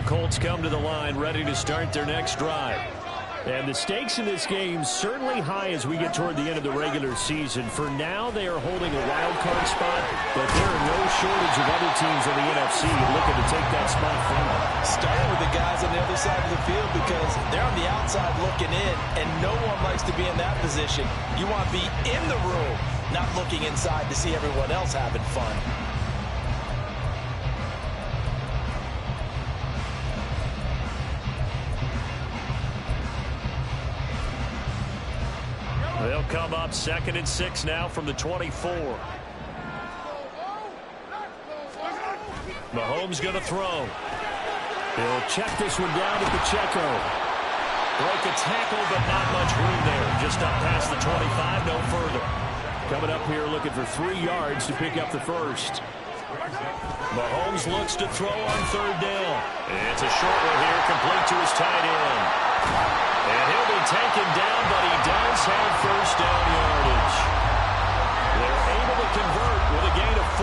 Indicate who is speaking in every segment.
Speaker 1: Colts come to the line, ready to start their next drive. And the stakes in this game certainly high as we get toward the end of the regular season. For now, they are holding a wild card spot, but there are no shortage of other teams in the NFC looking to take that spot from them.
Speaker 2: Starting with the guys on the other side of the field because they're on the outside looking in, and no one likes to be in that position. You want to be in the room, not looking inside to see everyone else having fun.
Speaker 1: They'll come up 2nd and 6 now from the 24. Mahomes going to throw. He'll check this one down to Pacheco. Broke a tackle, but not much room there. Just up past the 25, no further. Coming up here looking for 3 yards to pick up the first. Mahomes looks to throw on 3rd down. It's a short one here, complete to his tight end. And he'll be taken down, but he does have first down yardage. They're able to convert with a gain of 4.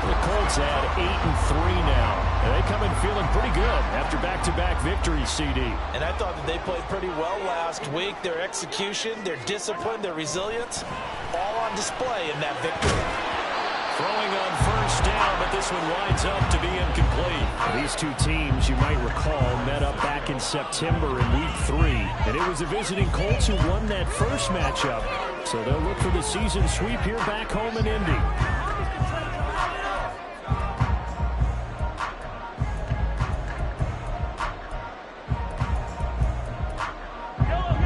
Speaker 1: The Colts add 8-3 now. And they come in feeling pretty good after back-to-back victories, CD.
Speaker 2: And I thought that they played pretty well last week. Their execution, their discipline, their resilience, all on display in that victory.
Speaker 1: Throwing on first down, but this one winds up to be incomplete. These two teams, you might recall, met up back in September in Week 3. And it was the visiting Colts who won that first matchup. So they'll look for the season sweep here back home in Indy.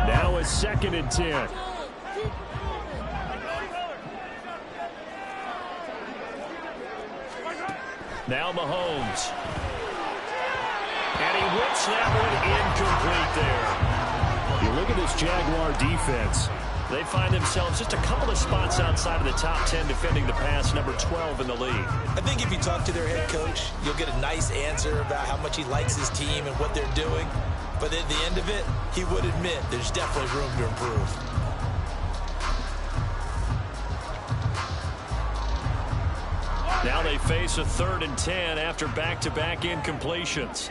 Speaker 1: Now a 2nd and 10. Now Mahomes. And he whips that one incomplete there. You look at this Jaguar defense. They find themselves just a couple of spots outside of the top 10 defending the pass, number 12 in the league.
Speaker 2: I think if you talk to their head coach, you'll get a nice answer about how much he likes his team and what they're doing. But at the end of it, he would admit there's definitely room to improve.
Speaker 1: Now they face a 3rd and 10 after back-to-back incompletions.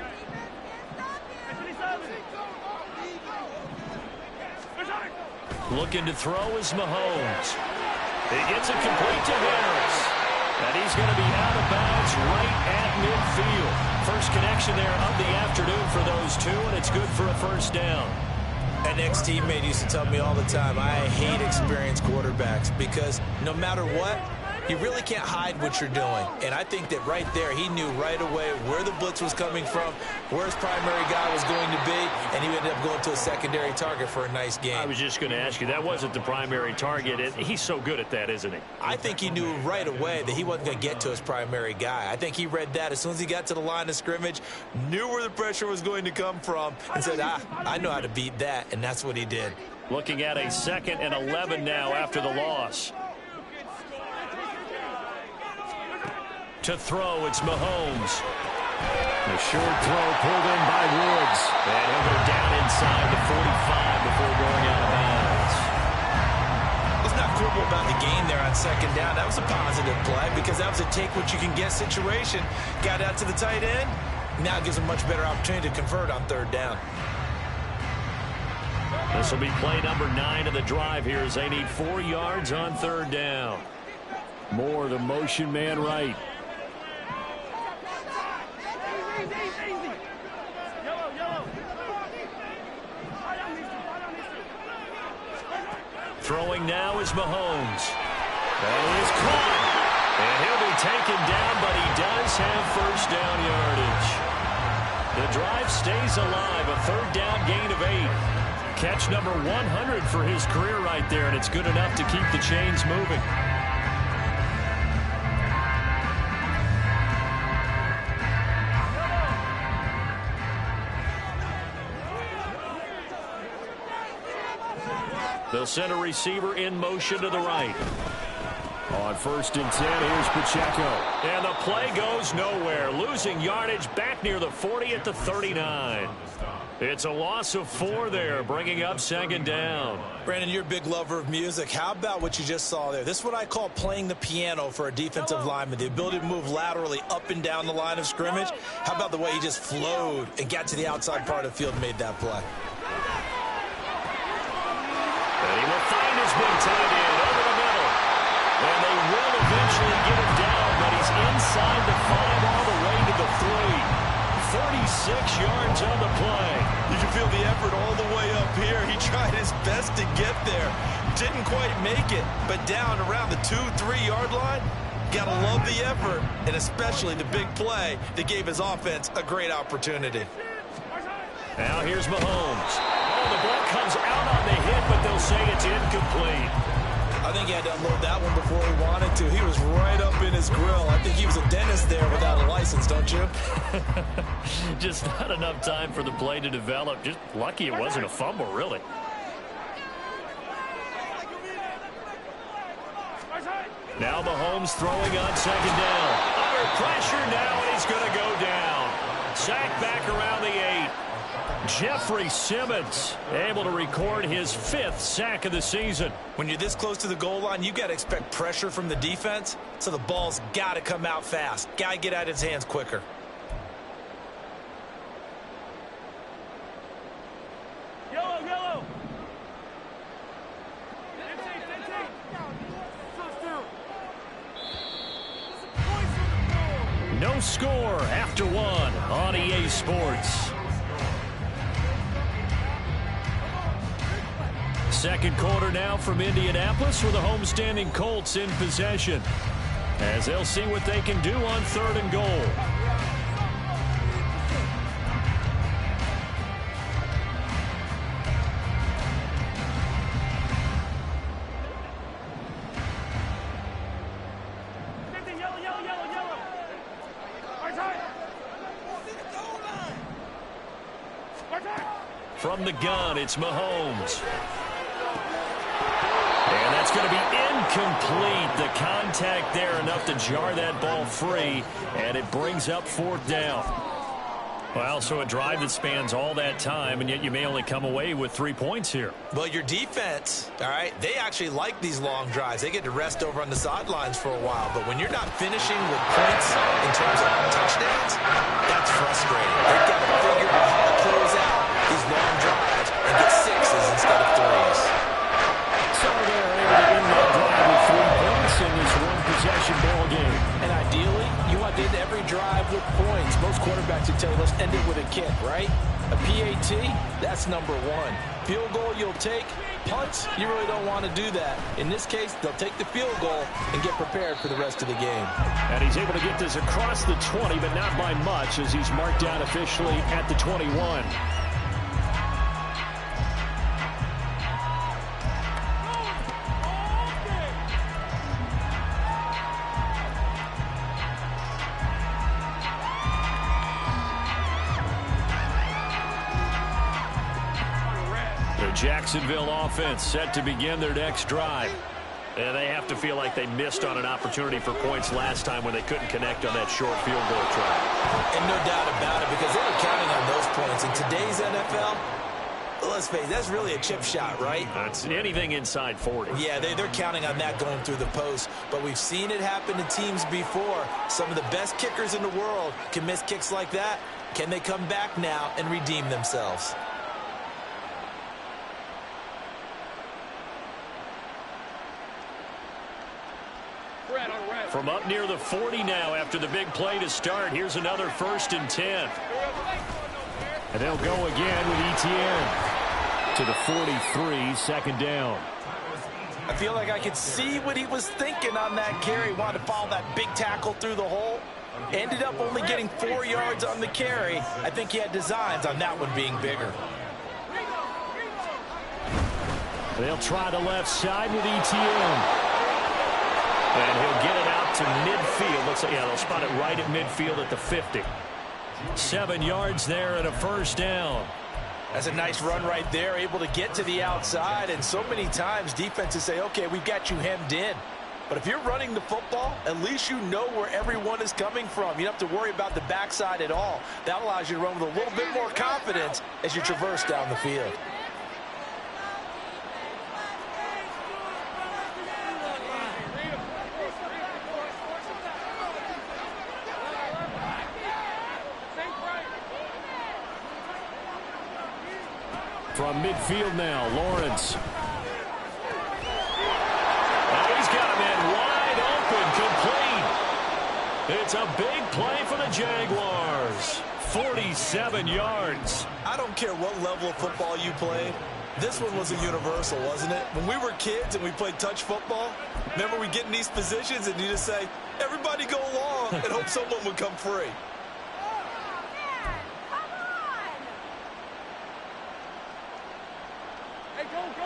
Speaker 1: Looking to throw is Mahomes. He gets it complete to Harris. And he's going to be out of bounds right at midfield. First connection there of the afternoon for those two, and it's good for a first down.
Speaker 2: An ex-teammate used to tell me all the time, I hate experienced quarterbacks because no matter what, you really can't hide what you're doing. And I think that right there, he knew right away where the blitz was coming from, where his primary guy was going to be, and he ended up going to a secondary target for a nice game.
Speaker 1: I was just going to ask you, that wasn't the primary target. And he's so good at that, isn't he?
Speaker 2: I think he knew right away that he wasn't going to get to his primary guy. I think he read that as soon as he got to the line of scrimmage, knew where the pressure was going to come from, and said, I know how to beat that, and that's what he did.
Speaker 1: Looking at a 2nd and 11 now after the loss. To throw, it's Mahomes. The short throw pulled in by Woods. And he'll go down inside the 45 before going out of bounds.
Speaker 2: Let's not quibble about the gain there on 2nd down. That was a positive play because that was a take-what-you-can-get situation. Got out to the tight end. Now gives him much better opportunity to convert on 3rd down.
Speaker 1: This will be play number 9 of the drive here as they need 4 yards on 3rd down. Moore, the motion man right. Throwing now is Mahomes. That is caught. And he'll be taken down, but he does have first down yardage. The drive stays alive. A 3rd down gain of 8. Catch number 100 for his career right there, and it's good enough to keep the chains moving. They'll send a receiver in motion to the right. On 1st and 10, here's Pacheco. And the play goes nowhere. Losing yardage back near the 40 at the 39. It's a loss of 4 there, bringing up second down.
Speaker 2: Brandon, you're a big lover of music. How about what you just saw there? This is what I call playing the piano for a defensive lineman, the ability to move laterally up and down the line of scrimmage. How about the way he just flowed and got to the outside part of the field and made that play?
Speaker 1: And he will find his big tight end over the middle. And they will eventually get him down, but he's inside the 5 all the way to the 3. 36 yards on the play.
Speaker 2: You can feel the effort all the way up here. He tried his best to get there. Didn't quite make it, but down around the 2-3 yard line, gotta love the effort, and especially the big play that gave his offense a great opportunity.
Speaker 1: Now here's Mahomes. Oh, the ball comes out on the hit, but they'll say it's incomplete.
Speaker 2: I think he had to unload that one before he wanted to. He was right up in his grill. I think he was a dentist there without a license, don't you?
Speaker 1: Just not enough time for the play to develop. Just lucky it wasn't a fumble, really. Now Mahomes throwing on second down. Under pressure now, and he's going to go down. Sack back around the 8. Jeffrey Simmons able to record his 5th sack of the season.
Speaker 2: When you're this close to the goal line, you got to expect pressure from the defense, so the ball's got to come out fast. Got to get out of his hands quicker.
Speaker 3: Yellow.
Speaker 1: No score after 1 on EA Sports. Second quarter now from Indianapolis with the homestanding Colts in possession, as they'll see what they can do on 3rd and goal. From the gun, it's Mahomes. And that's going to be incomplete. The contact there enough to jar that ball free, and it brings up 4th down. Well, so a drive that spans all that time, and yet you may only come away with 3 points here.
Speaker 2: Well, your defense, all right, they actually like these long drives. They get to rest over on the sidelines for a while. But when you're not finishing with points in terms of touchdowns, that's frustrating. They've got to figure out how to close out these long drives and get 6s instead of 3s.
Speaker 1: So they're able to end that drive with 3 points in this one-possession ball game.
Speaker 2: And ideally, you want to end every drive with points. Most quarterbacks would tell you, let's end it with a kick, right? A PAT, that's number 1. Field goal you'll take. Punts, you really don't want to do that. In this case, they'll take the field goal and get prepared for the rest of the game.
Speaker 1: And he's able to get this across the 20, but not by much, as he's marked down officially at the 21. Jacksonville offense set to begin their next drive. And they have to feel like they missed on an opportunity for points last time when they couldn't connect on that short field goal try.
Speaker 2: And no doubt about it, because they were counting on those points. In today's NFL, let's face it, that's really a chip shot, right?
Speaker 1: That's anything inside 40.
Speaker 2: Yeah, they're counting on that going through the post. But we've seen it happen to teams before. Some of the best kickers in the world can miss kicks like that. Can they come back now and redeem themselves?
Speaker 1: From up near the 40 now after the big play to start. Here's another 1st and 10. And they'll go again with Etienne to the 43, 2nd down.
Speaker 2: I feel like I could see what he was thinking on that carry. Wanted to follow that big tackle through the hole. Ended up only getting 4 yards on the carry. I think he had designs on that one being bigger.
Speaker 1: They'll try the left side with Etienne. And he'll get it out to midfield. Looks like, yeah, they'll spot it right at midfield at the 50. 7 yards there and a 1st down.
Speaker 2: That's a nice run right there, able to get to the outside. And so many times defenses say, okay, we've got you hemmed in. But if you're running the football, at least you know where everyone is coming from. You don't have to worry about the backside at all. That allows you to run with a little bit more confidence as you traverse down the field.
Speaker 1: From midfield now, Lawrence. Oh, he's got a man wide open, complete. It's a big play for the Jaguars. 47 yards.
Speaker 2: I don't care what level of football you played. This one was a universal, wasn't it? When we were kids and we played touch football, remember we get in these positions and you just say, everybody go along, and hope someone would come free.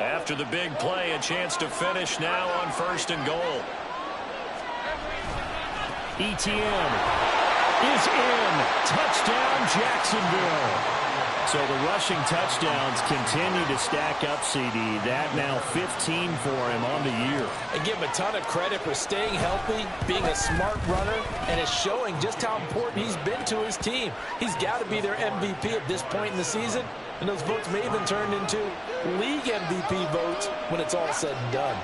Speaker 1: After the big play, a chance to finish now on 1st and goal. Etienne is in. Touchdown, Jacksonville. So the rushing touchdowns continue to stack up, CD. That now 15 for him on the year.
Speaker 2: And give him a ton of credit for staying healthy, being a smart runner, and it's showing just how important he's been to his team. He's got to be their MVP at this point in the season, and those votes may even turn into league MVP votes when it's all said and done.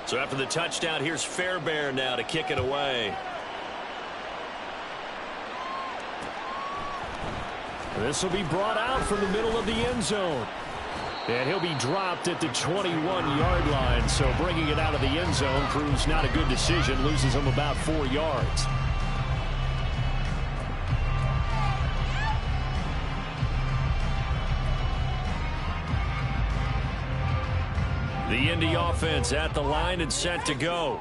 Speaker 1: So after the touchdown, here's Fairbairn now to kick it away. This will be brought out from the middle of the end zone. And he'll be dropped at the 21-yard line. So bringing it out of the end zone proves not a good decision. Loses him about 4 yards. The Indy offense at the line and set to go.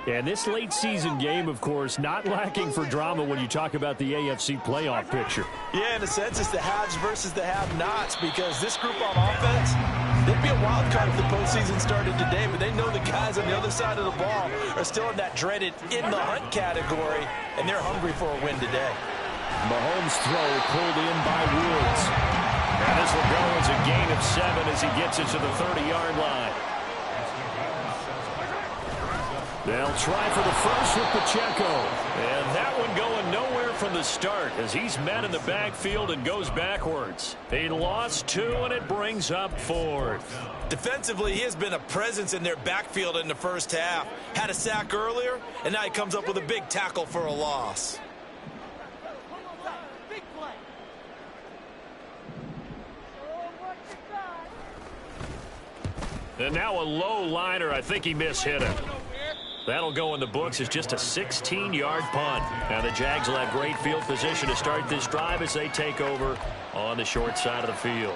Speaker 1: And this late season game, of course, not lacking for drama when you talk about the AFC playoff picture.
Speaker 2: Yeah, in a sense, it's the haves versus the have-nots, because this group on offense, they'd be a wild card if the postseason started today, but they know the guys on the other side of the ball are still in that dreaded in-the-hunt category, and they're hungry for a win today.
Speaker 1: Mahomes' throw pulled in by Woods. And this will go as a gain of 7 as he gets it to the 30-yard line. They'll try for the first with Pacheco. And that one going nowhere from the start as he's met in the backfield and goes backwards. He lost 2, and it brings up 4th.
Speaker 2: Defensively, he has been a presence in their backfield in the first half. Had a sack earlier, and now he comes up with a big tackle for a loss.
Speaker 1: And now a low liner. I think he mishit it. That'll go in the books as just a 16-yard punt. Now the Jags will have great field position to start this drive as they take over on the short side of the field.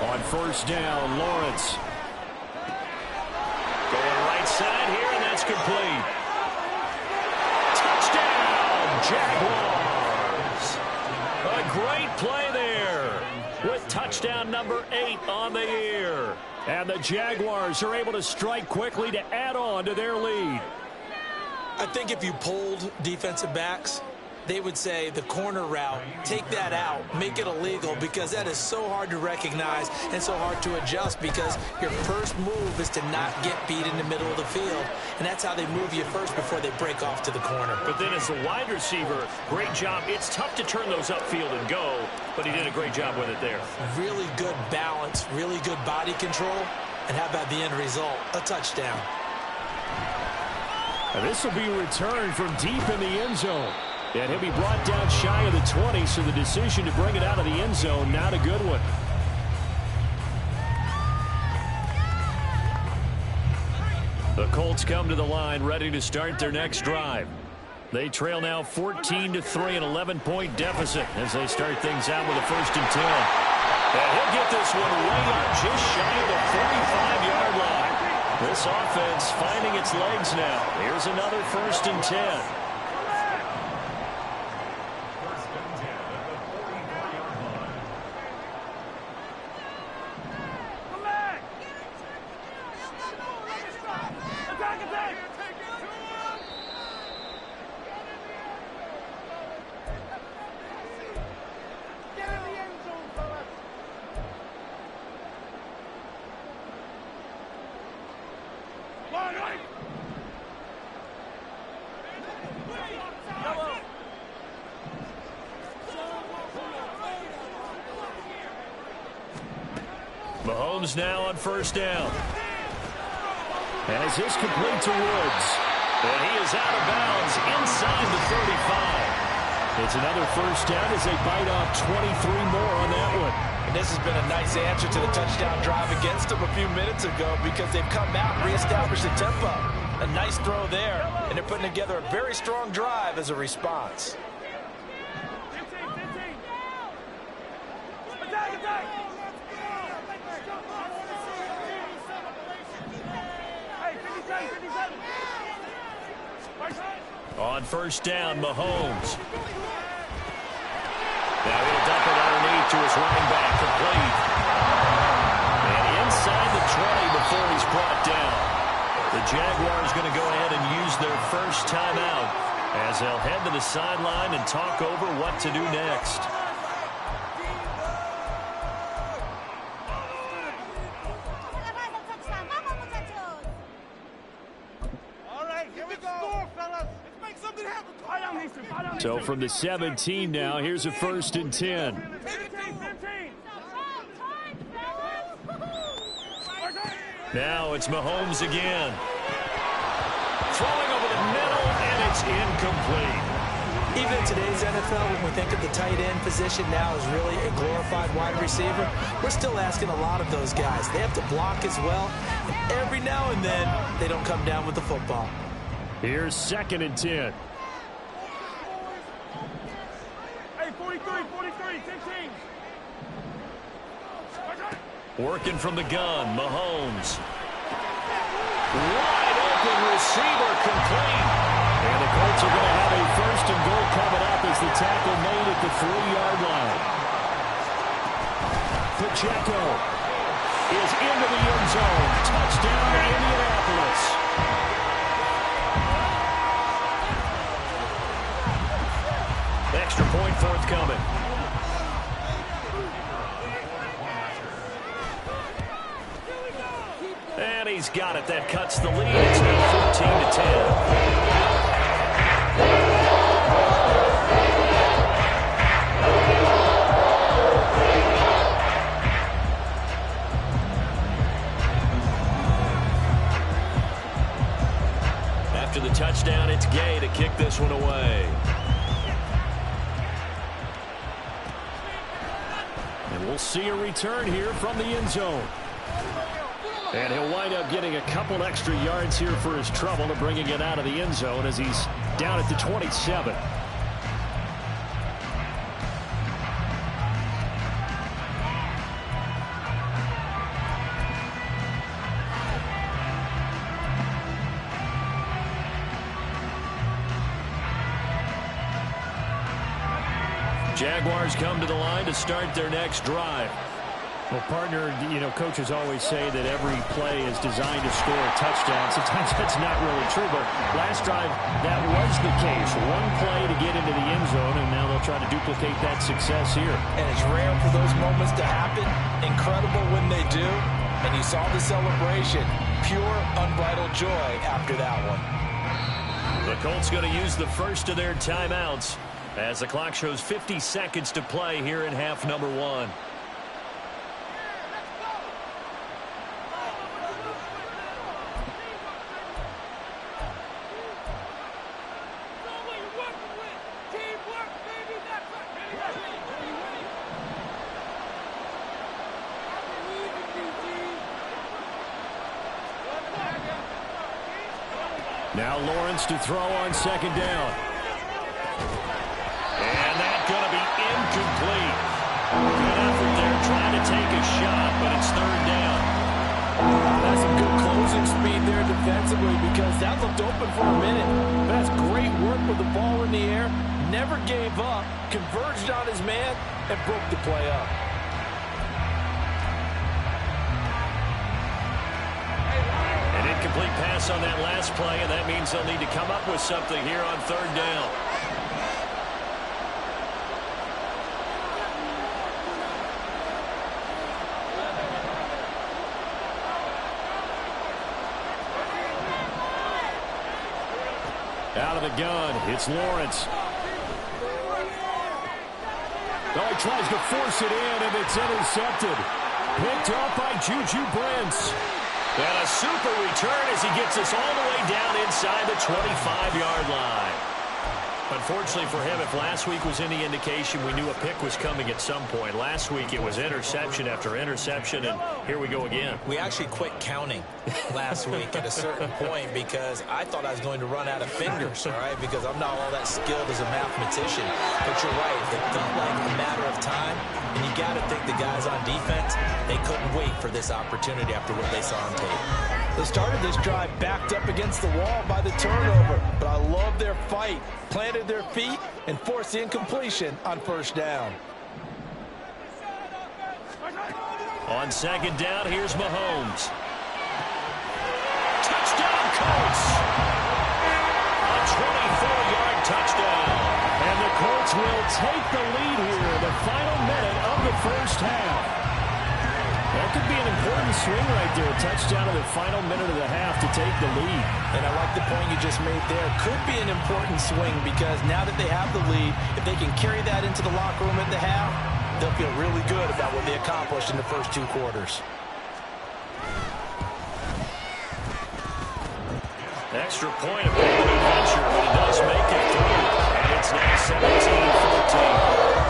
Speaker 1: On first down, Lawrence. Going right side here, and that's complete. Touchdown, Jaguars. A great play there with touchdown number 8 on the year. And the Jaguars are able to strike quickly to add on to their lead.
Speaker 2: I think if you polled defensive backs, they would say the corner route, take that out, make it illegal, because that is so hard to recognize and so hard to adjust, because your first move is to not get beat in the middle of the field, and that's how they move you first before they break off to the corner.
Speaker 1: But then as a wide receiver, great job. It's tough to turn those upfield and go, but he did a great job with it there.
Speaker 2: Really good balance, really good body control, and how about the end result? A touchdown.
Speaker 1: And this will be returned from deep in the end zone. And he'll be brought down shy of the 20, so the decision to bring it out of the end zone, not a good one. The Colts come to the line ready to start their next drive. They trail now 14-3, an 11-point deficit as they start things out with a 1st and 10. And he'll get this one way up just shy of the 45-yard line. This offense finding its legs now. Here's another 1st and 10. Mahomes now on 1st down. As his complete to Woods. And he is out of bounds inside the 35. It's another 1st down as they bite off 23 more on that one.
Speaker 2: And this has been a nice answer to the touchdown drive against them a few minutes ago because they've come out and reestablished the tempo. A nice throw there, and they're putting together a very strong drive as a response.
Speaker 1: On 1st down, Mahomes. Now he'll dump it underneath to his running back, complete. And inside the 20 before he's brought down. The Jaguars going to go ahead and use their first timeout as they'll head to the sideline and talk over what to do next. So from the 17 now, here's a 1st and 10. Now it's Mahomes again. Throwing over the middle, and it's incomplete.
Speaker 2: Even in today's NFL, when we think of the tight end position now as really a glorified wide receiver, we're still asking a lot of those guys. They have to block as well, and every now and then, they don't come down with the football.
Speaker 1: Here's 2nd and 10. Working from the gun, Mahomes. Wide open receiver, complete. And the Colts are going to have a 1st and goal coming up as the tackle made at the 3-yard line. Pacheco is into the end zone. Touchdown, Indianapolis. Extra point forthcoming. And he's got it. That cuts the lead. It's now 14-10. After the touchdown, it's Gay to kick this one away. And we'll see a return here from the end zone. And he'll wind up getting a couple extra yards here for his trouble to bringing it out of the end zone as he's down at the 27. Jaguars come to the line to start their next drive. Well, partner, you know, coaches always say that every play is designed to score a touchdown. Sometimes that's not really true, but last drive, that was the case. One play to get into the end zone, and now they'll try to duplicate that success here.
Speaker 2: And it's rare for those moments to happen. Incredible when they do. And you saw the celebration. Pure, unbridled joy after that one.
Speaker 1: The Colts going to use the first of their timeouts as the clock shows 50 seconds to play here in half number 1. Now Lawrence to throw on second down. And that's going to be incomplete. Good effort there trying to take a shot, but it's third down.
Speaker 4: That's some good closing speed there defensively because that looked open for a minute. But that's great work with the ball in the air. Never gave up, converged on his man, and broke the play up.
Speaker 1: An incomplete pass on that last play, and that means they'll need to come up with something here on third down. Out of the gun, it's Lawrence. Oh, he tries to force it in, and it's intercepted. Picked off by Juju Brents. And a super return as he gets us all the way down inside the 25-yard line. Unfortunately for him, if last week was any indication, we knew a pick was coming at some point. Last week it was interception after interception, and here we go again.
Speaker 2: We actually quit counting last week at a certain point because I thought I was going to run out of fingers, all right, because I'm not all that skilled as a mathematician. But you're right, it felt like a matter of time, and you got to think the guys on defense, they couldn't wait for this opportunity after what they saw on tape.
Speaker 4: They started this drive backed up against the wall by the turnover, but I love their fight. Planted their feet and forced the incompletion on first down.
Speaker 1: On second down, here's Mahomes. Touchdown, Colts! A 24-yard touchdown. And the Colts will take the lead here in the final minute of the first half. That could be an important swing right there. A touchdown in the final minute of the half to take the lead.
Speaker 4: And I like the point you just made there. Could be an important swing because now that they have the lead, if they can carry that into the locker room at the half, they'll feel really good about what they accomplished in the first two quarters.
Speaker 1: Extra point of an adventure, but he does make it through. And it's now 17-14.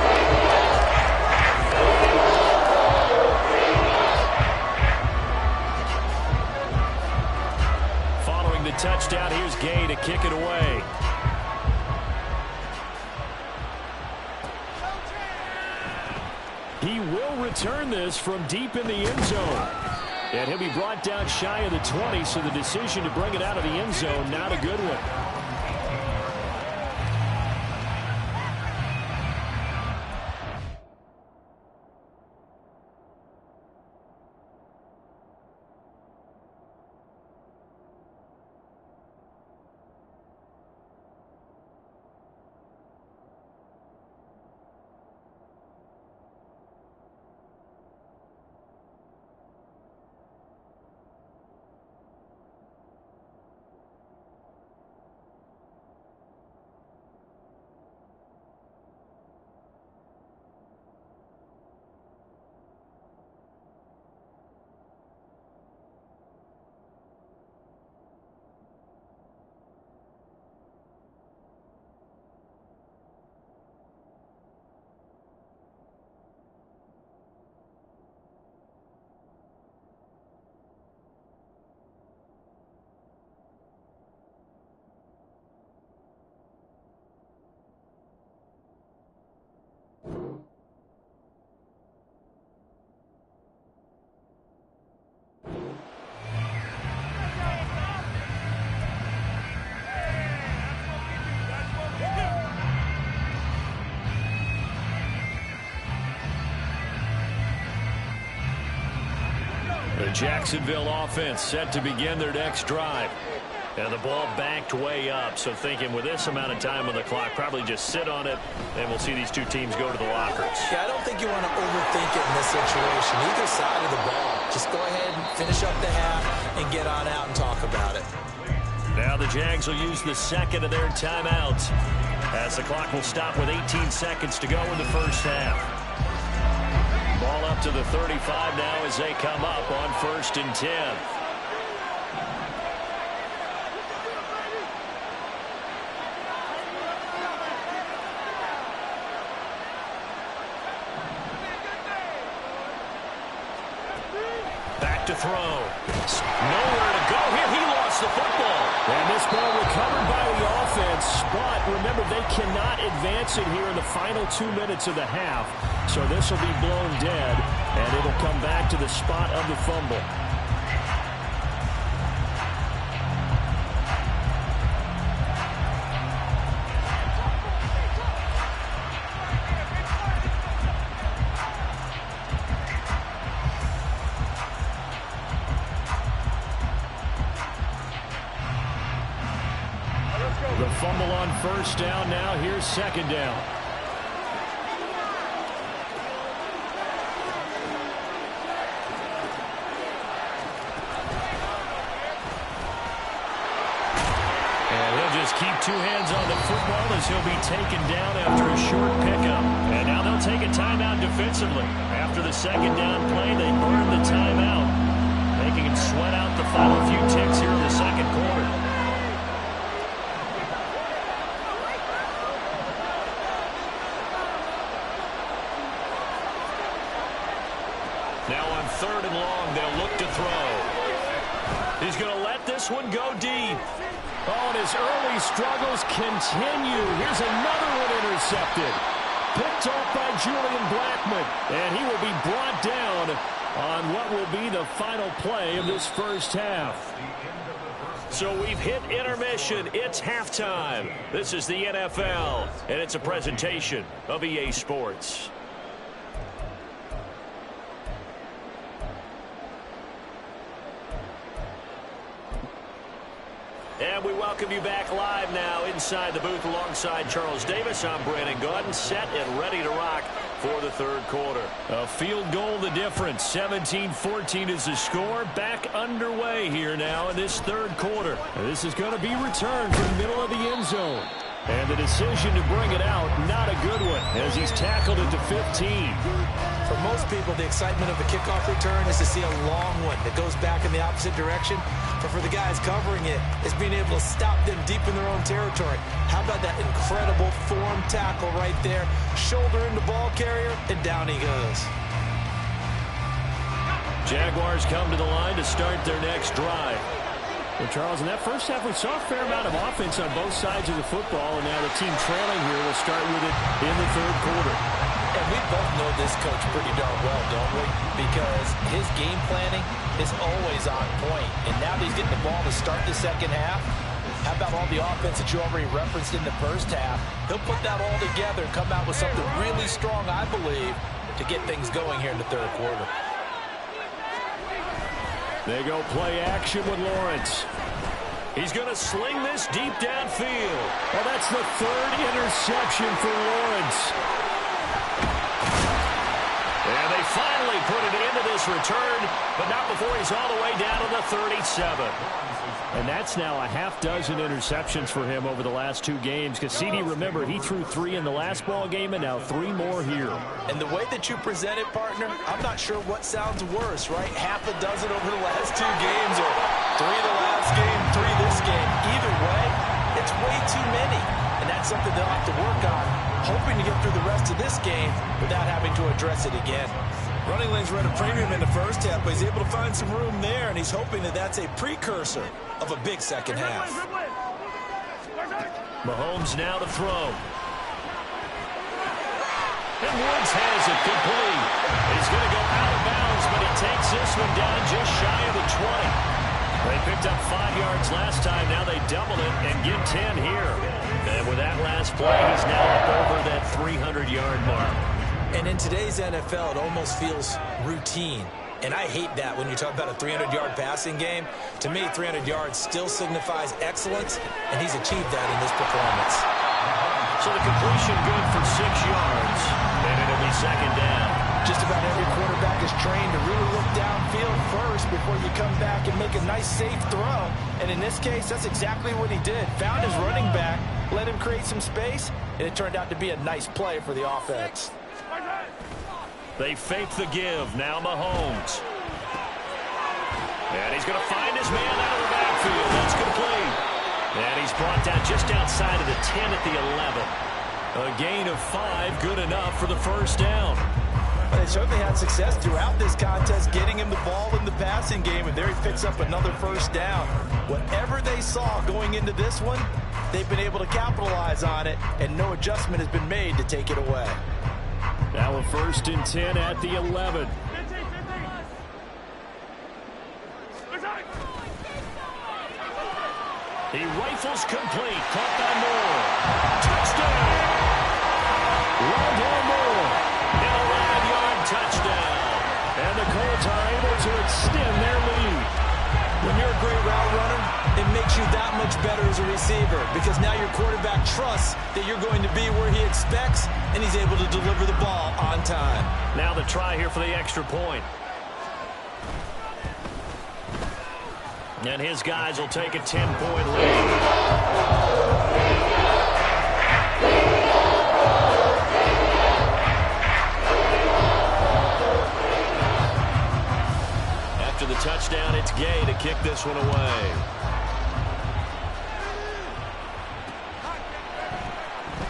Speaker 1: Following the touchdown, here's Gay to kick it away. He will return this from deep in the end zone. And he'll be brought down shy of the 20, so the decision to bring it out of the end zone, not a good one. The Jacksonville offense set to begin their next drive. And the ball backed way up, so thinking with this amount of time on the clock, probably just sit on it, and we'll see these two teams go to the lockers.
Speaker 2: Yeah, I don't think you want to overthink it in this situation. Either side of the ball. Just go ahead and finish up the half and get on out and talk about it.
Speaker 1: Now the Jags will use the second of their timeouts as the clock will stop with 18 seconds to go in the first half. Ball up to the 35 now as they come up on 1st and 10. Back to throw. Nowhere to go here. He lost the football.
Speaker 3: And this ball recovered by the offense, but remember, they cannot advance it here in the final 2 minutes of the half. So this will be blown dead, and it'll come back to the spot of the fumble. The fumble on first down. Now here's second down.
Speaker 1: And he'll just keep two hands on the football as he'll be taken down after a short pickup. And now they'll take a timeout defensively. After the second down play, they burn the timeout, making him sweat out the final few ticks here in the second quarter. Now on third and long, they'll look to throw. He's going to let this one go deep.
Speaker 3: Oh, and his early struggles continue. Here's another one intercepted. Picked off by Julian Blackmon. And he will be brought down on what will be the final play of this first half.
Speaker 1: So we've hit intermission. It's halftime. This is the NFL, and it's a presentation of EA Sports. And we welcome you back live now inside the booth alongside Charles Davis. I'm Brandon Gaudin, set and ready to rock for the third quarter.
Speaker 3: A field goal the difference. 17-14 is the score. Back underway here now in this third quarter. This is going to be returned from the middle of the end zone. And the decision to bring it out, not a good one, as he's tackled it to 15.
Speaker 2: For most people, the excitement of the kickoff return is to see a long one that goes back in the opposite direction. But for the guys covering it, it's being able to stop them deep in their own territory. How about that incredible form tackle right there? Shoulder into ball carrier, and down he goes.
Speaker 3: Jaguars come to the line to start their next drive. Well, Charles, in that first half, we saw a fair amount of offense on both sides of the football, and now the team trailing here will start with it in the third quarter.
Speaker 4: And we both know this coach pretty darn well, don't we? Because his game planning is always on point. And now that he's getting the ball to start the second half, how about all the offense that you already referenced in the first half? He'll put that all together and come out with something really strong, I believe, to get things going here in the third quarter.
Speaker 3: They go play action with Lawrence.
Speaker 1: He's going to sling this deep downfield.
Speaker 3: Well, that's the third interception for Lawrence.
Speaker 1: And they finally put it into this return, but not before he's all the way down to the 37.
Speaker 3: And that's now a half dozen interceptions for him over the last two games. Because CD, remember, he threw 3 in the last ball game and now 3 more here.
Speaker 4: And the way that you present it, partner, I'm not sure what sounds worse, right? Half a dozen over the last 2 games, or 3 the last game, 3 this game. Either way, it's way too many. And that's something they'll have to work on, hoping to get through the rest of this game without having to address it again.
Speaker 2: Running lanes were at a premium in the first half, but he's able to find some room there, and he's hoping that that's a precursor of a big second half.
Speaker 1: Mahomes now to throw. And Woods has it complete. He's going to go out of bounds, but he takes this one down just shy of the 20. They picked up 5 yards last time. Now they double it and get 10 here. And with that last play, he's now up over that 300-yard mark.
Speaker 2: And in today's NFL, it almost feels routine. And I hate that when you talk about a 300-yard passing game. To me, 300 yards still signifies excellence, and he's achieved that in this performance.
Speaker 1: So the completion good for 6 yards, and it'll be second down.
Speaker 4: Just about every quarterback is trained to really look downfield first before you come back and make a nice, safe throw. And in this case, that's exactly what he did. Found his running back, let him create some space, and it turned out to be a nice play for the offense.
Speaker 1: They fake the give. Now Mahomes. And he's going to find his man out of the backfield. That's complete. And he's brought down just outside of the 10 at the 11. A gain of 5, good enough for the first down.
Speaker 2: But they certainly had success throughout this contest, getting him the ball in the passing game, and there he picks up another first down. Whatever they saw going into this one, they've been able to capitalize on it, and no adjustment has been made to take it away.
Speaker 3: Now a 1st and 10 at the 11. He rifles complete. Caught by Moore. Touchdown! Rondell Moore. And a 9-yard touchdown. And the Colts are able to extend their lead.
Speaker 2: When you're a great route runner, it makes you that much better as a receiver because now your quarterback trusts that you're going to be where he expects, and he's able to deliver the ball on time.
Speaker 3: Now the try here for the extra point. And his guys will take a 10-point lead. After the touchdown, it's Gay to kick this one away.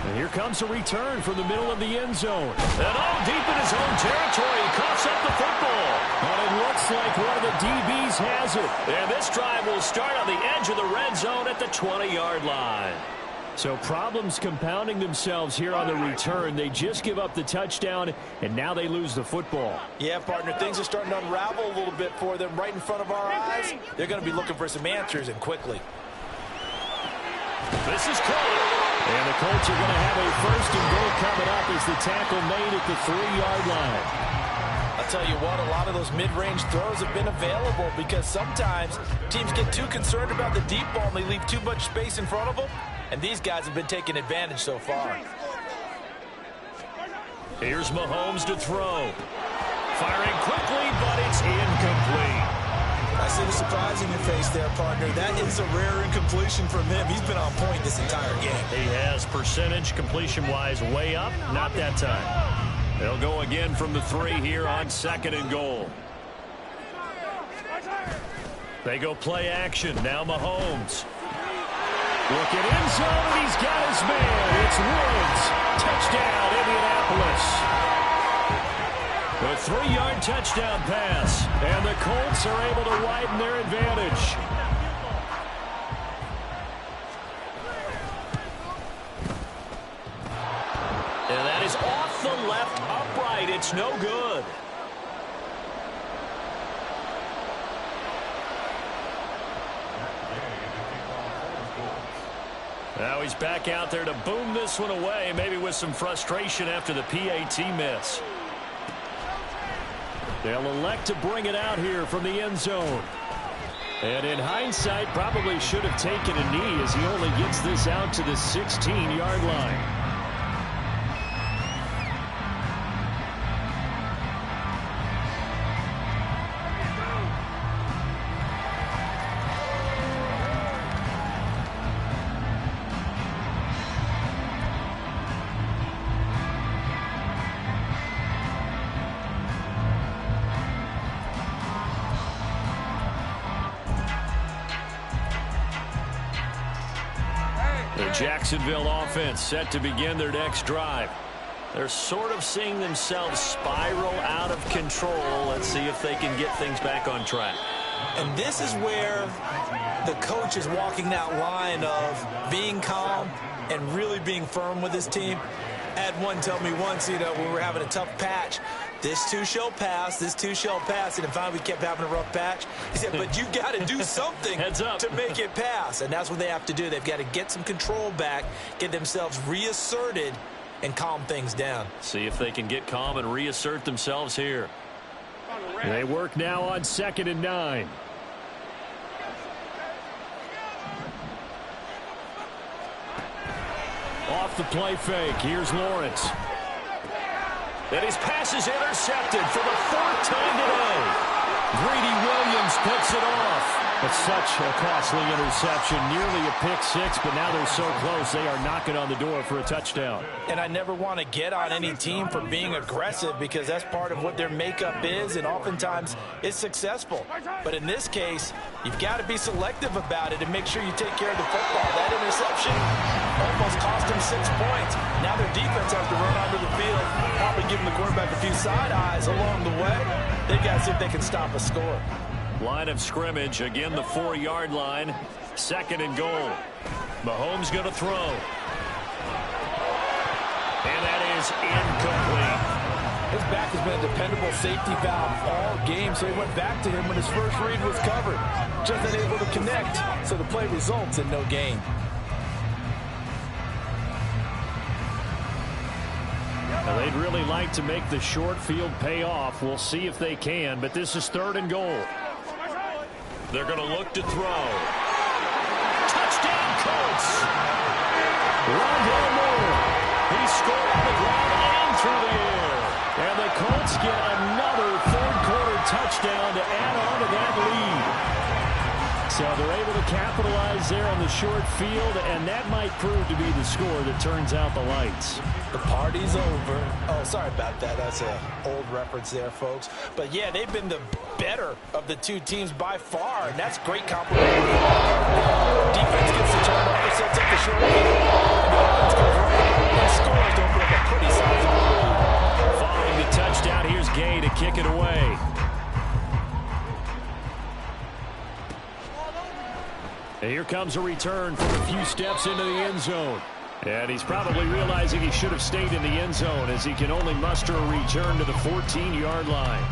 Speaker 3: And here comes a return from the middle of the end zone. And all deep in his own territory, he coughs up the football. And it looks like one of the DBs has it. And this drive will start on the edge of the red zone at the 20-yard line. So problems compounding themselves here on the return. They just give up the touchdown, and now they lose the football.
Speaker 2: Yeah, partner, things are starting to unravel a little bit for them right in front of our eyes. They're going to be looking for some answers, and quickly.
Speaker 3: This is caught. And the Colts are going to have a 1st and goal coming up as the tackle made at the 3-yard line.
Speaker 2: I'll tell you what, a lot of those mid-range throws have been available because sometimes teams get too concerned about the deep ball and they leave too much space in front of them. And these guys have been taking advantage so far.
Speaker 3: Here's Mahomes to throw. Firing quickly, but it's incomplete.
Speaker 2: I see the surprise in your face there, partner. That is a rare incompletion from him. He's been on point this entire game.
Speaker 3: He has percentage completion-wise way up. Not that time. They'll go again from the 3 here on 2nd and goal. They go play action. Now Mahomes. Look at end zone, and he's got his man. It's Woods. Touchdown, Indianapolis. A 3-yard touchdown pass, and the Colts are able to widen their advantage. And that is off the left upright. It's no good. Now he's back out there to boom this one away, maybe with some frustration after the PAT miss. They'll elect to bring it out here from the end zone. And in hindsight, probably should have taken a knee as he only gets this out to the 16-yard line. The Jacksonville offense set to begin their next drive. They're sort of seeing themselves spiral out of control. Let's see if they can get things back on track.
Speaker 2: And this is where the coach is walking that line of being calm and really being firm with his team. I had one tell me once, when we were having a tough patch, this too shall pass, this too shall pass. And finally we kept having a rough patch. He said, but you got to do something to make it pass. And that's what they have to do. They've got to get some control back, get themselves reasserted, and calm things down.
Speaker 3: See if they can get calm and reassert themselves here. They work now on 2nd and 9. Off the play fake. Here's Lawrence. And his pass is intercepted for the 4th time today. Greedy Williams picks it off. But such a costly interception, nearly a pick six, but now they're so close they are knocking on the door for a touchdown.
Speaker 4: And I never want to get on any team for being aggressive because that's part of what their makeup is, and oftentimes it's successful. But in this case, you've got to be selective about it and make sure you take care of the football. That interception almost cost them 6 points. Now their defense has to run onto the field, probably giving the quarterback a few side eyes along the way. They've got to see if they can stop a score.
Speaker 3: Line of scrimmage, again the 4-yard line. 2nd and goal. Mahomes going to throw. And that is incomplete.
Speaker 4: His back has been a dependable safety valve all game, so he went back to him when his first read was covered. Just unable to connect, so the play results in no gain.
Speaker 3: Now, they'd really like to make the short field pay off. We'll see if they can, but this is 3rd and goal. They're going to look to throw. Touchdown, Colts! Rondale Moore. He scored on the ground and through the air. And the Colts get another 3rd-quarter touchdown to add on to that lead. So they're able to capitalize there on the short field, and that might prove to be the score that turns out the lights.
Speaker 4: The party's over. Oh, sorry about that. That's an old reference there, folks. But, yeah, they've been the better of the two teams by far, and that's great compliment. Defense gets the turnover, sets up the short field. The offense goes right and scores to open up a pretty sizable lead.
Speaker 3: Following the touchdown, here's Gay to kick it away. And here comes a return from a few steps into the end zone. And he's probably realizing he should have stayed in the end zone as he can only muster a return to the 14-yard line.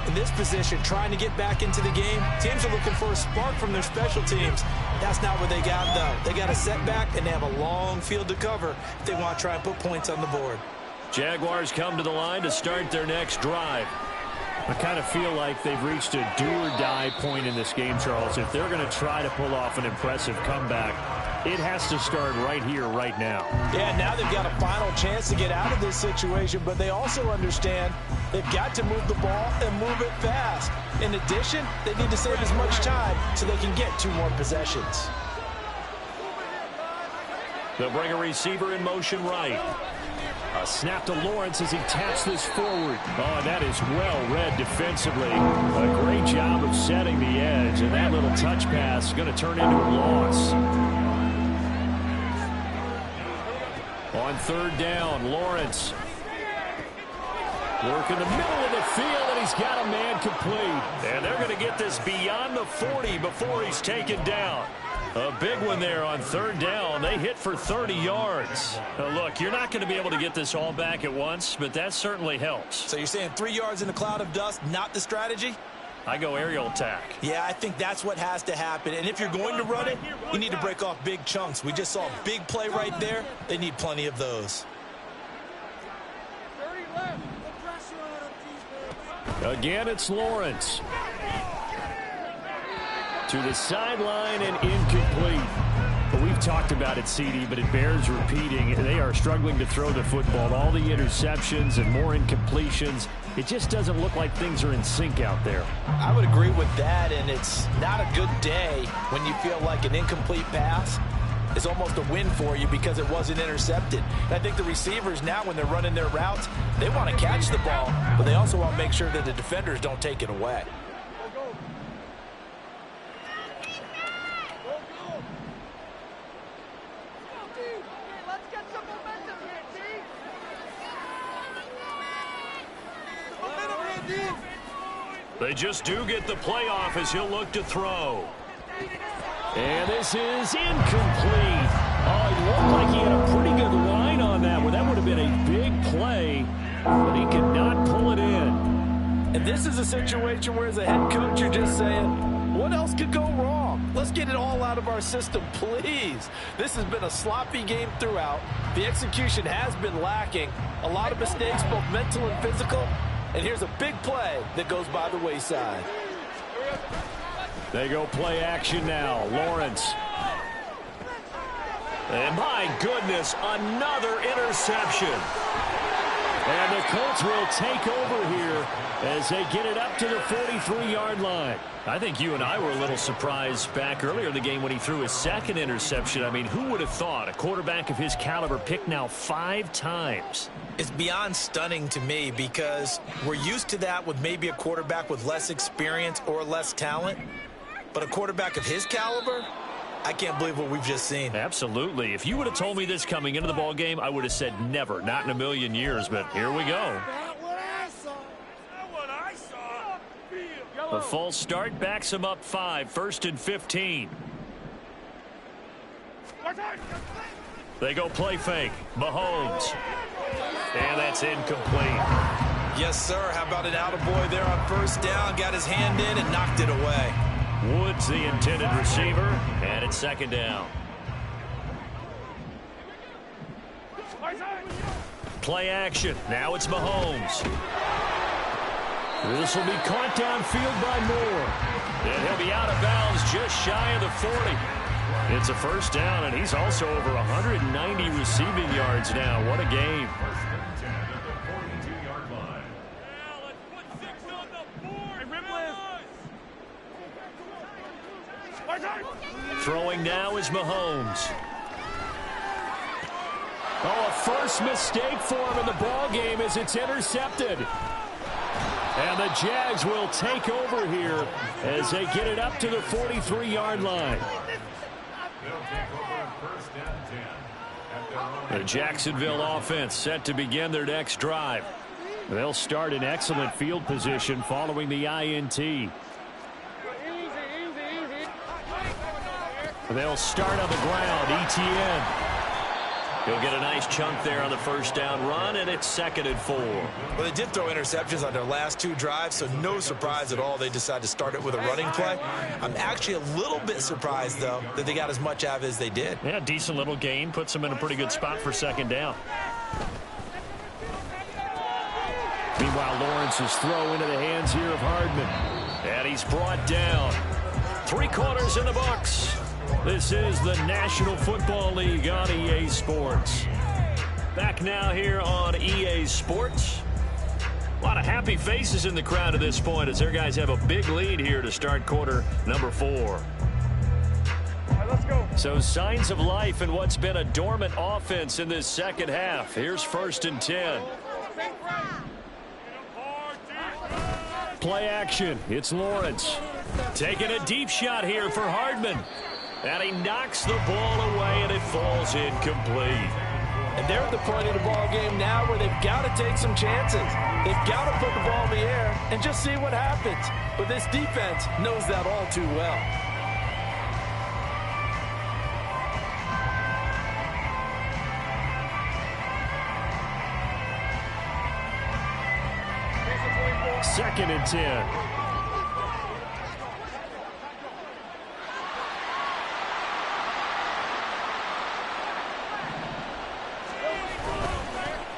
Speaker 4: In this position, trying to get back into the game, teams are looking for a spark from their special teams. That's not what they got, though. They got a setback, and they have a long field to cover if they want to try and put points on the board.
Speaker 3: Jaguars come to the line to start their next drive. I kind of feel like they've reached a do-or-die point in this game, Charles. If they're going to try to pull off an impressive comeback, it has to start right here, right now.
Speaker 4: Yeah, now they've got a final chance to get out of this situation, but they also understand they've got to move the ball and move it fast. In addition, they need to save as much time so they can get 2 more possessions.
Speaker 3: They'll bring a receiver in motion right. A snap to Lawrence as he taps this forward. Oh, that is well read defensively. A great job of setting the edge, and that little touch pass is going to turn into a loss. On 3rd down, Lawrence. Work in the middle of the field, and he's got a man complete. And they're going to get this beyond the 40 before he's taken down. A big one there on 3rd down. They hit for 30 yards. Now look, you're not going to be able to get this all back at once, but that certainly helps.
Speaker 4: So you're saying 3 yards in a cloud of dust, not the strategy?
Speaker 3: I go aerial attack.
Speaker 4: Yeah, I think that's what has to happen. And if you're going to run it, you need to break off big chunks. We just saw a big play right there. They need plenty of those.
Speaker 3: Again, it's Lawrence. To the sideline and incomplete. But we've talked about it, CD, but it bears repeating. They are struggling to throw the football. All the interceptions and more incompletions. It just doesn't look like things are in sync out there.
Speaker 4: I would agree with that, and it's not a good day when you feel like an incomplete pass is almost a win for you because it wasn't intercepted. And I think the receivers now, when they're running their routes, they want to catch the ball, but they also want to make sure that the defenders don't take it away.
Speaker 3: They just do get the playoff as he'll look to throw. And this is incomplete. Oh, it looked like he had a pretty good line on that one. That would have been a big play, but he could not pull it in.
Speaker 4: And this is a situation where as a head coach, you're just saying, what else could go wrong? Let's get it all out of our system, please. This has been a sloppy game throughout. The execution has been lacking. A lot of mistakes, both mental and physical. And here's a big play that goes by the wayside.
Speaker 3: They go play action now. Lawrence. And my goodness, another interception. And the Colts will take over here as they get it up to the 43-yard line. I think you and I were a little surprised back earlier in the game when he threw his second interception. I mean, who would have thought a quarterback of his caliber picked now 5 times?
Speaker 2: It's beyond stunning to me because we're used to that with maybe a quarterback with less experience or less talent. But a quarterback of his caliber, I can't believe what we've just seen.
Speaker 3: Absolutely. If you would have told me this coming into the ball game, I would have said never, not in a million years. But here we go. A false start backs him up 5, 1st and 15. They go play fake. Mahomes. And that's incomplete.
Speaker 2: Yes, sir. How about an attaboy there on first down? Got his hand in and knocked it away.
Speaker 3: Woods the intended receiver, and it's 2nd down. Play action. Now it's Mahomes. This will be caught downfield by Moore. And he'll be out of bounds just shy of the 40. It's a 1st down, and he's also over 190 receiving yards now. What a game. Throwing now is Mahomes. Oh, a first mistake for him in the ball game as it's intercepted. And the Jags will take over here as they get it up to the 43-yard line. The Jacksonville offense set to begin their next drive. They'll start in excellent field position following the INT. They'll start on the ground. Etienne. He'll get a nice chunk there on the 1st down run, and it's 2nd and 4.
Speaker 2: Well, they did throw interceptions on their last 2 drives, so no surprise at all they decided to start it with a running play. I'm actually a little bit surprised, though, that they got as much out of it as they did.
Speaker 3: Yeah, decent little gain. Puts them in a pretty good spot for 2nd down. Meanwhile, Lawrence's throw into the hands here of Hardman. And he's brought down. 3 quarters in the books. This is the National Football League on EA Sports. Back now here on EA Sports. A lot of happy faces in the crowd at this point as their guys have a big lead here to start quarter number 4.
Speaker 5: All right, let's go.
Speaker 3: So signs of life in what's been a dormant offense in this 2nd half. Here's 1st and 10. Play action. It's Lawrence. Taking a deep shot here for Hardman. And he knocks the ball away, and it falls incomplete.
Speaker 4: And they're at the point of the ball game now where they've got to take some chances. They've got to put the ball in the air and just see what happens. But this defense knows that all too well.
Speaker 3: Second and 10.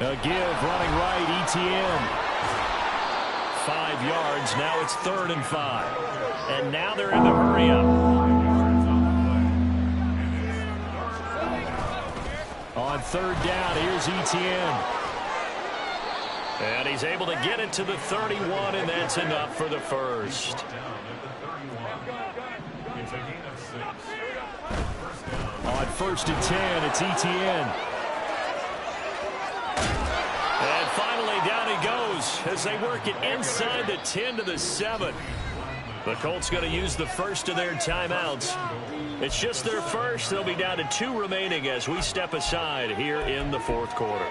Speaker 3: A give running right, Etienne. 5 yards. Now it's 3rd and 5. And now they're in the hurry up. On 3rd down, here's Etienne. And he's able to get it to the 31, and that's enough for the 1st. On 1st and 10, it's Etienne. And finally, down he goes as they work it inside the 10 to the 7. The Colts going to use the first of their timeouts. It's just their first. They'll be down to 2 remaining as we step aside here in the 4th quarter.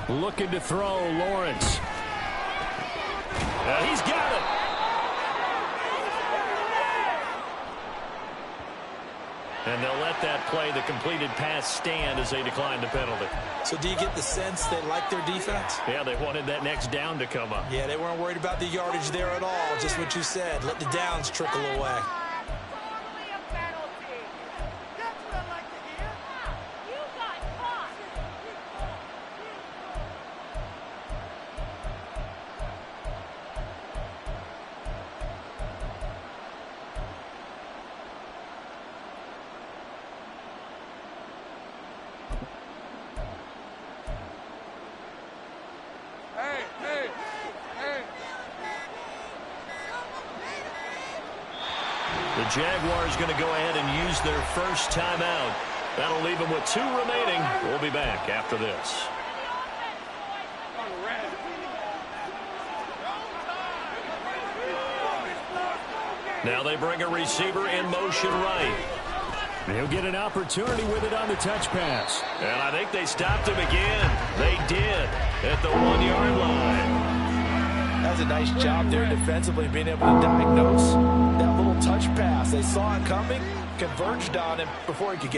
Speaker 3: Looking to throw, Lawrence. He's got it. And they'll let that play, the completed pass, stand as they decline the penalty.
Speaker 2: So do you get the sense they like their defense?
Speaker 3: Yeah, they wanted that next down to come up.
Speaker 2: Yeah, they weren't worried about the yardage there at all. Just what you said. Let the downs trickle away.
Speaker 3: The Jaguars going to go ahead and use their first timeout. That'll leave them with 2 remaining. We'll be back after this. Now they bring a receiver in motion right.
Speaker 1: He'll get an opportunity with it on the touch pass.
Speaker 3: And I think they stopped him again. They did at the 1-yard line.
Speaker 4: That's a nice job there defensively, being able to diagnose that little touch pass. They saw it coming, converged on him before he could get